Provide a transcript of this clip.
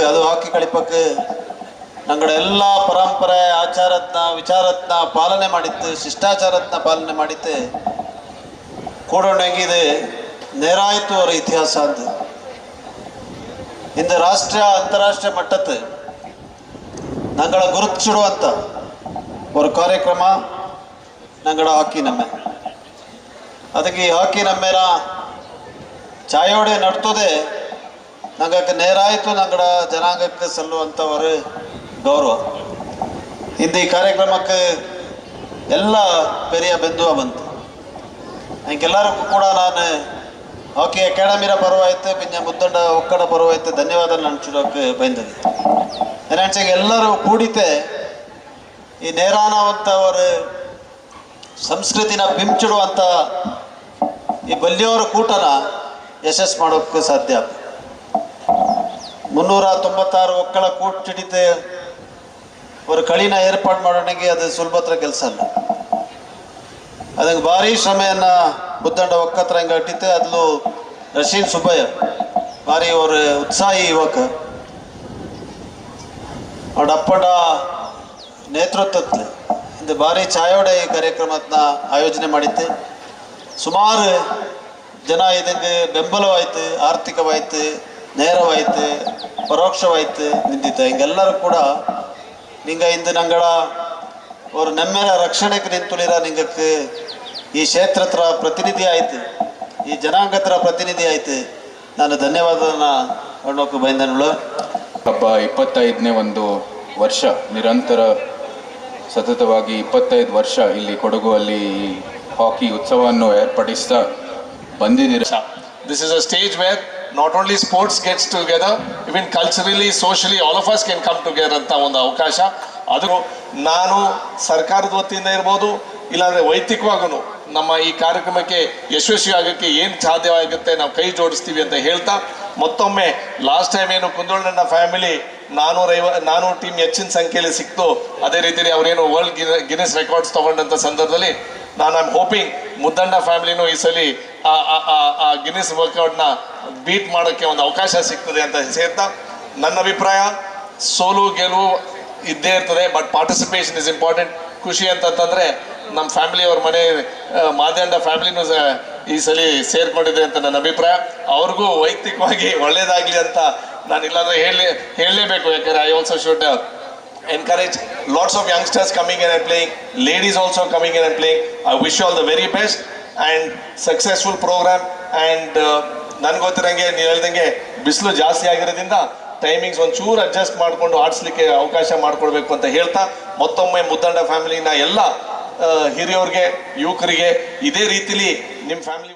ಅದು ಹಾಕಿ ಕಳಿಪಕ್ಕೆ ನಂಗಡ ಎಲ್ಲ ಪರಂಪರೆ ಆಚಾರತ್ನ ವಿಚಾರತ್ನ ಪಾಲನೆ ಮಾಡಿತ್ತು, ಶಿಷ್ಟಾಚಾರತ್ನ ಪಾಲನೆ ಮಾಡಿತ್ತು ಕೂಡೊಂಡೆಂಗಿದೆ ನೇರಾಯಿತು ಅವರ ಇತಿಹಾಸ ಅಂತ. ಇಂದು ರಾಷ್ಟ್ರೀಯ ಅಂತಾರಾಷ್ಟ್ರೀಯ ಮಟ್ಟತ್ತು ನಂಗಳ ಗುರುತಿಸಿಡುವಂಥ ஒரு ಕಾರ್ಯಕ್ರಮ ನಂಗಡ ಹಾಕಿ ನಮ್ಮೆ. ಅದಕ್ಕೆ ಈ ಹಾಕಿ ನಮ್ಮೆಲ್ಲ ಚಾಯೋಡೆ ನಡ್ತದೆ ನಂಗಕ್ಕೆ ನೇರಾಯಿತು ನಂಗಡ ಜನಾಂಗಕ್ಕೆ ಸಲ್ಲುವಂಥವರು ಗೌರವ. ಇಂದು ಈ ಕಾರ್ಯಕ್ರಮಕ್ಕೆ ಎಲ್ಲ ಪೆರಿಯ ಬೆಂದುವ ಬಂತು. ನನಗೆಲ್ಲರಿಗೂ ಕೂಡ ನಾನು ಹಾಕಿ ಅಕಾಡೆಮಿರ ಪರವಾಯ್ತು ಪಿಂಜ ಮುದ್ದಂಡ ಒಕ್ಕಡ ಪರವಾಯ್ತು ಧನ್ಯವಾದ ನೆನಚಿಡೋಕೆ ಬಂದದ್ದು. ನೆನಚಿಗೆ ಎಲ್ಲರೂ ಕೂಡಿತೆ ಈ ನೇರಾನವಂಥವರು ಸಂಸ್ಕೃತಿನ ಬಿಂಚಿಡುವಂಥ ಈ ಬಲ್ಲಿಯವರ ಕೂಟನ ಯಶಸ್ಸು ಮಾಡೋಕ್ಕೆ ಸಾಧ್ಯ. 396 ಒಕ್ಕಳ ಕೂಟಿಡಿತೆ ஒரு களிನ ಏರ್ಪಾಡು ಮಾಡೋಣಿಗೆ ಅದು ಸುಲಭತ್ರ ಕೆಲಸ ಅಲ್ಲ. ಅದಕ್ಕೆ ಭಾರಿ ಶ್ರಮೆಯನ್ನು ಮುದ್ದಂಡ ಒಕ್ಕತ್ರ ಹಿಂಗೆ ಅಟ್ಟಿತ್ತೆ. ಅದ್ಲು ರಶೀನ್ ಸುಬ್ಬಯ್ಯ ಭಾರಿ ஒரு ಉತ್ಸಾಹಿ ಯುವಕ ಅವಡ ಅಪ್ಪಡ ನೇತೃತ್ವದಲ್ಲಿ ಇದು ಭಾರಿ ಛಾಯೋಡೆ ಈ ಕಾರ್ಯಕ್ರಮದ ಆಯೋಜನೆ ಮಾಡಿತ್ತು. ಸುಮಾರು ಜನ ಇದಕ್ಕೆ ಬೆಂಬಲವಾಯ್ತು, ಆರ್ಥಿಕವಾಯ್ತು, ನೇರವಾಯ್ತು, ಪರೋಕ್ಷವಾಯ್ತು ನಿಂತಿತ್ತು. ಹಿಂಗೆಲ್ಲರೂ ಕೂಡ ನಿಂಗೆ ಇಂದು ನಂಗಳ ಅವರು ನಮ್ಮೆಲ್ಲ ರಕ್ಷಣೆಗೆ ನಿಂತುಳಿರ ನಿಂಗಕ್ಕೆ ಈ ಕ್ಷೇತ್ರತ್ರ ಪ್ರತಿನಿಧಿ ಆಯ್ತು, ಈ ಜನಾಂಗತ್ರ ಪ್ರತಿನಿಧಿ ಆಯ್ತು. ನಾನು ಧನ್ಯವಾದನ ಕೊಂಡೋಗಿ ಬೈದನುಳು. ಹಬ್ಬ 25ನೇ ಒಂದು ವರ್ಷ ನಿರಂತರ ಸತತವಾಗಿ 25 ವರ್ಷ ಇಲ್ಲಿ ಕೊಡಗುವಲ್ಲಿ ಹಾಕಿ ಉತ್ಸವವನ್ನು ಏರ್ಪಡಿಸ್ತಾ ಬಂದಿದ್ದೀರ. This is a stage where not only sports gets together, even culturally, socially, all of us can come together ಅಂತ ಒಂದು ಅವಕಾಶ. ಅದು ನಾನು ಸರ್ಕಾರದ ವತಿಯಿಂದ ಇರ್ಬೋದು, ಇಲ್ಲಾಂದರೆ ವೈಯಕ್ತಿಕವಾಗೂ ನಮ್ಮ ಈ ಕಾರ್ಯಕ್ರಮಕ್ಕೆ ಯಶಸ್ವಿ ಆಗೋಕ್ಕೆ ಏನು ಸಾಧ್ಯವಾಗುತ್ತೆ ನಾವು ಕೈ ಜೋಡಿಸ್ತೀವಿ ಅಂತ ಹೇಳ್ತಾ, ಮತ್ತೊಮ್ಮೆ ಲಾಸ್ಟ್ ಟೈಮ್ ಏನು ಕುಂದೋಳಣ್ಣ ಫ್ಯಾಮಿಲಿ 400 ಟೀಮ್ ಹೆಚ್ಚಿನ ಸಂಖ್ಯೆಯಲ್ಲಿ ಸಿಕ್ತು, ಅದೇ ರೀತಿಯಲ್ಲಿ ಅವರೇನು ವರ್ಲ್ಡ್ ಗಿನ್ನೆಸ್ ರೆಕಾರ್ಡ್ಸ್ ತೊಗೊಂಡಂಥ ಸಂದರ್ಭದಲ್ಲಿ ನಾನು ಐ ಆಮ್ ಹೋಪಿಂಗ್ ಮುದ್ದಂಡ ಫ್ಯಾಮಿಲಿನೂ ಈ ಸಲ ಆ ಗಿನ್ನೆಸ್ ರೆಕಾರ್ಡ್ನ ಬೀಟ್ ಮಾಡೋಕ್ಕೆ ಒಂದು ಅವಕಾಶ ಸಿಗ್ತದೆ ಅಂತ ಸೇರ್ತಾ, ನನ್ನ ಅಭಿಪ್ರಾಯ ಸೋಲು ಗೆಲುವು ಇದ್ದೇ ಇರ್ತದೆ, ಬಟ್ ಪಾರ್ಟಿಸಿಪೇಷನ್ ಇಸ್ ಇಂಪಾರ್ಟೆಂಟ್. ಖುಷಿ ಅಂತಂದರೆ ನಮ್ಮ ಫ್ಯಾಮಿಲಿಯವ್ರ ಮನೆ ಮಾದಂಡ ಫ್ಯಾಮಿಲಿನೂ ಈ ಸಲ ಸೇರ್ಕೊಂಡಿದೆ ಅಂತ ನನ್ನ ಅಭಿಪ್ರಾಯ. ಅವ್ರಿಗೂ ವೈಯಕ್ತಿಕವಾಗಿ ಒಳ್ಳೇದಾಗಲಿ ಅಂತ ನಾನು ಇಲ್ಲಾಂದರೆ ಹೇಳಲೇಬೇಕು. ಯಾಕಂದರೆ I also should encourage lots of youngsters coming in and playing, ladies also coming in and playing. I wish you all the very best and successful program. And ನನಗೆ ಗೊತ್ತಿರಂಗೆ ನೀವು ಹೇಳ್ದಂಗೆ ಬಿಸಿಲು ಜಾಸ್ತಿ ಆಗಿರೋದ್ರಿಂದ ಟೈಮಿಂಗ್ಸ್ ಒಂಚೂರು ಅಡ್ಜಸ್ಟ್ ಮಾಡಿಕೊಂಡು ಆಡಿಸ್ಲಿಕ್ಕೆ ಅವಕಾಶ ಮಾಡಿಕೊಡ್ಬೇಕು ಅಂತ ಹೇಳ್ತಾ, ಮತ್ತೊಮ್ಮೆ ಮುದ್ದಂಡ ಫ್ಯಾಮಿಲಿನ ಎಲ್ಲ ಹಿರಿಯವ್ರಿಗೆ ಯುವಕರಿಗೆ ಇದೇ ರೀತಿಲಿ ನಿಮ್ಮ ಫ್ಯಾಮಿಲಿ